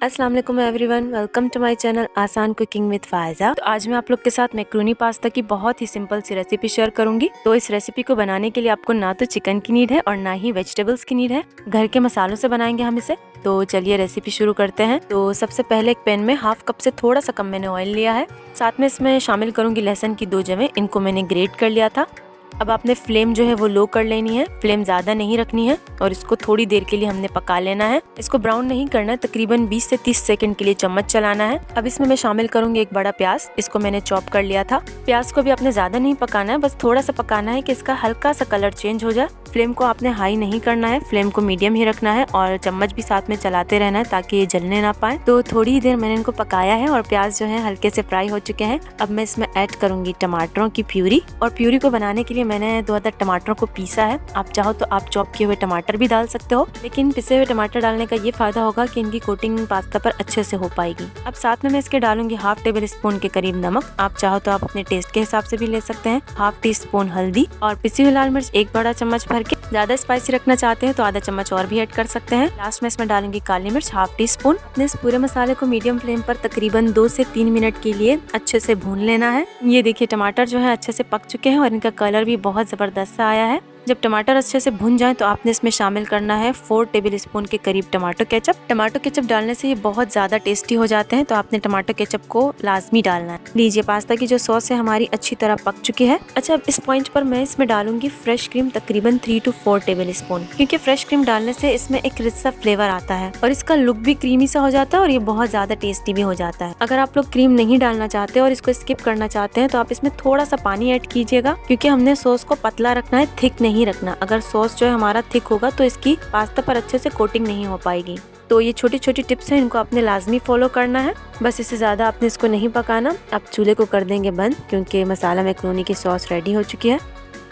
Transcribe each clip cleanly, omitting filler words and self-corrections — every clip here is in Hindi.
अस्सलाम वालेकुम everyone, welcome to my channel आसान कुकिंग विद फायजा। तो आज मैं आप लोग के साथ मैक्रोनी पास्ता की बहुत ही सिंपल सी रेसिपी शेयर करूंगी। तो इस रेसिपी को बनाने के लिए आपको ना तो चिकन की नीड है और ना ही वेजिटेबल्स की नीड है। घर के मसालों से बनाएंगे हम इसे। तो चलिए रेसिपी शुरू करते हैं। तो सबसे पहले एक पैन में हाफ कप से थोड़ा सा कम मैंने ऑयल लिया है। साथ में इसमें शामिल करूंगी लहसुन की 2 जवें, इनको मैंने ग्रेट कर लिया था। अब आपने फ्लेम जो है वो लो कर लेनी है, फ्लेम ज्यादा नहीं रखनी है और इसको थोड़ी देर के लिए हमने पका लेना है। इसको ब्राउन नहीं करना है, तकरीबन 20 से 30 सेकंड के लिए चम्मच चलाना है। अब इसमें मैं शामिल करूंगी एक बड़ा प्याज, इसको मैंने चॉप कर लिया था। प्याज को भी आपने ज्यादा नहीं पकाना है, बस थोड़ा सा पकाना है कि इसका हल्का सा कलर चेंज हो जाए। फ्लेम को आपने हाई नहीं करना है, फ्लेम को मीडियम ही रखना है और चम्मच भी साथ में चलाते रहना है ताकि ये जलने ना पाए। तो थोड़ी ही देर मैंने इनको पकाया है और प्याज जो है हल्के से फ्राई हो चुके हैं। अब मैं इसमें ऐड करूंगी टमाटरों की प्यूरी, और प्यूरी को बनाने के लिए मैंने 2 अदद टमाटरों को पीसा है। आप चाहो तो आप चॉप किए हुए टमाटर भी डाल सकते हो, लेकिन पिसे हुए टमाटर डालने का ये फायदा होगा कि इनकी कोटिंग पास्ता पर अच्छे से हो पाएगी। अब साथ में मैं इसके डालूंगी हाफ टेबल स्पून के करीब नमक। आप चाहो तो आप अपने टेस्ट के हिसाब से भी ले सकते हैं। हाफ टी स्पून हल्दी और पिसी हुई लाल मिर्च 1 बड़ा चम्मच भर के। ज्यादा स्पाइसी रखना चाहते हैं तो आधा चम्मच और भी ऐड कर सकते हैं। लास्ट में इसमें डालूंगी काली मिर्च हाफ टी स्पून। अपने इस पूरे मसाले को मीडियम फ्लेम पर तकरीबन 2 से 3 मिनट के लिए अच्छे से भून लेना है। ये देखिए टमाटर जो है अच्छे से पक चुके हैं और इनका कलर भी बहुत जबरदस्त आया है। जब टमाटर अच्छे से भुन जाए तो आपने इसमें शामिल करना है 4 टेबल स्पून के करीब टमाटो केचप। टमाटो केचप डालने से ये बहुत ज्यादा टेस्टी हो जाते हैं, तो आपने टमाटो केचप को लाजमी डालना है। लीजिए पास्ता की जो सॉस है हमारी अच्छी तरह पक चुकी है। अच्छा, अब इस पॉइंट पर मैं इसमें डालूंगी फ्रेश क्रीम तकरीबन 3 to 4 टेबल स्पून, क्योंकि फ्रेश क्रीम डालने से इसमें एक रिच सा फ्लेवर आता है और इसका लुक भी क्रीमी सा हो जाता है और ये बहुत ज्यादा टेस्टी भी हो जाता है। अगर आप लोग क्रीम नहीं डालना चाहते और इसको स्किप करना चाहते हैं तो आप इसमें थोड़ा सा पानी ऐड कीजिएगा, क्योंकि हमने सॉस को पतला रखना है, थिक नहीं रखना। अगर सॉस जो है हमारा थिक होगा तो इसकी पास्ता पर अच्छे से कोटिंग नहीं हो पाएगी। तो ये छोटी छोटी टिप्स हैं, इनको आपने लाजमी फॉलो करना है। बस इससे ज्यादा आपने इसको नहीं पकाना। अब चूल्हे को कर देंगे बंद, क्योंकि मसाला मैक्रोनी की सॉस रेडी हो चुकी है।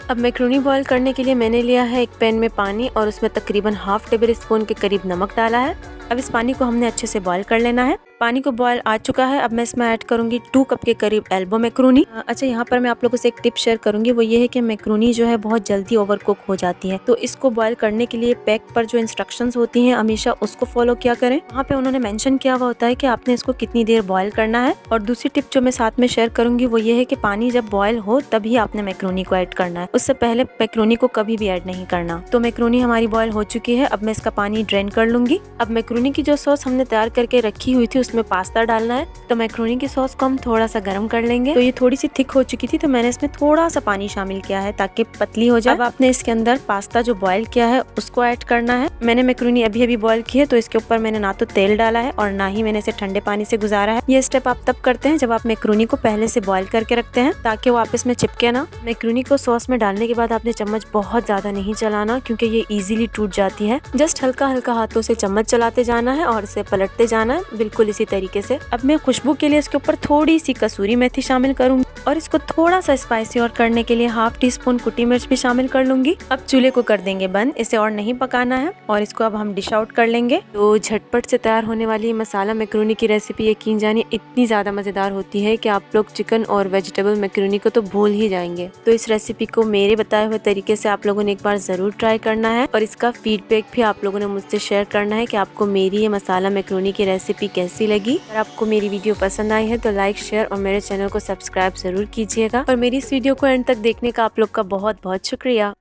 अब मैक्रोनी बॉईल करने के लिए मैंने लिया है एक पैन में पानी और उसमें तकरीबन हाफ टेबल स्पून के करीब नमक डाला है। अब इस पानी को हमने अच्छे से बॉईल कर लेना है। पानी को बॉईल आ चुका है। अब मैं इसमें ऐड करूंगी 2 कप के करीब एल्बो मैक्रोनी। अच्छा, यहाँ पर मैं आप लोगों से एक टिप शेयर करूंगी, वो ये है कि मैक्रोनी जो है बहुत जल्दी ओवर कुक हो जाती है। तो इसको बॉईल करने के लिए पैक पर जो इंस्ट्रक्शंस होती हैं हमेशा उसको फॉलो किया करें। वहाँ पे उन्होंने मेंशन किया हुआ होता है कि आपने इसको कितनी देर बॉईल करना है। और दूसरी टिप जो मैं साथ में शेयर करूंगी वो ये है कि पानी जब बॉईल हो तभी आपने मैक्रोनी को ऐड करना है, उससे पहले मैक्रोनी को कभी भी ऐड नहीं करना। तो मैक्रोनी हमारी बॉईल हो चुकी है। अब मैं इसका पानी ड्रेन कर लूंगी। अब मैक्रोनी की जो सॉस हमने तैयार करके रखी हुई थी उसमें पास्ता डालना है। तो मैक्रोनी की सॉस को हम थोड़ा सा गर्म कर लेंगे। तो ये थोड़ी सी थिक हो चुकी थी, तो मैंने इसमें थोड़ा सा पानी शामिल किया है ताकि पतली हो जाए। अब आपने इसके अंदर पास्ता जो बॉईल किया है उसको ऐड करना है। मैंने मैक्रोनी अभी अभी बॉईल की है, तो इसके ऊपर मैंने ना तो तेल डाला है और ना ही मैंने इसे ठंडे पानी से गुजारा है। ये स्टेप आप तब करते हैं जब आप मैक्रोनी को पहले से बॉईल करके रखते हैं, ताकि वो आपस में चिपके ना। मैक्रोनी को सॉस में डालने के बाद आपने चम्मच बहुत ज्यादा नहीं चलाना, क्योंकि ये इजीली टूट जाती है। जस्ट हल्का हल्का हाथों से चम्मच चलाते जाना है और इसे पलटते जाना है, बिल्कुल इसी तरीके से। अब मैं खुशबू के लिए इसके ऊपर थोड़ी सी कसूरी मेथी शामिल करूंगी और इसको थोड़ा सा स्पाइसी और करने के लिए हाफ टी स्पून कुटी मिर्च भी शामिल कर लूंगी। अब चूल्हे को कर देंगे बंद, इसे और नहीं पकाना है और इसको अब हम डिश आउट कर लेंगे। तो झटपट से तैयार होने वाली मसाला मैक्रोनी की रेसिपी यकीन जानिए इतनी ज्यादा मजेदार होती है कि आप लोग चिकन और वेजिटेबल मैक्रोनी को तो भूल ही जाएंगे। तो इस रेसिपी को मेरे बताए हुए तरीके से आप लोगों ने एक बार जरूर ट्राई करना है और इसका फीडबैक भी आप लोगों ने मुझसे शेयर करना है कि आपको मेरी ये मसाला मैक्रोनी की रेसिपी कैसी लगी। अगर आपको मेरी वीडियो पसंद आई है तो लाइक, शेयर और मेरे चैनल को सब्सक्राइब जरूर कीजिएगा। और मेरी इस वीडियो को एंड तक देखने का आप लोग का बहुत बहुत शुक्रिया।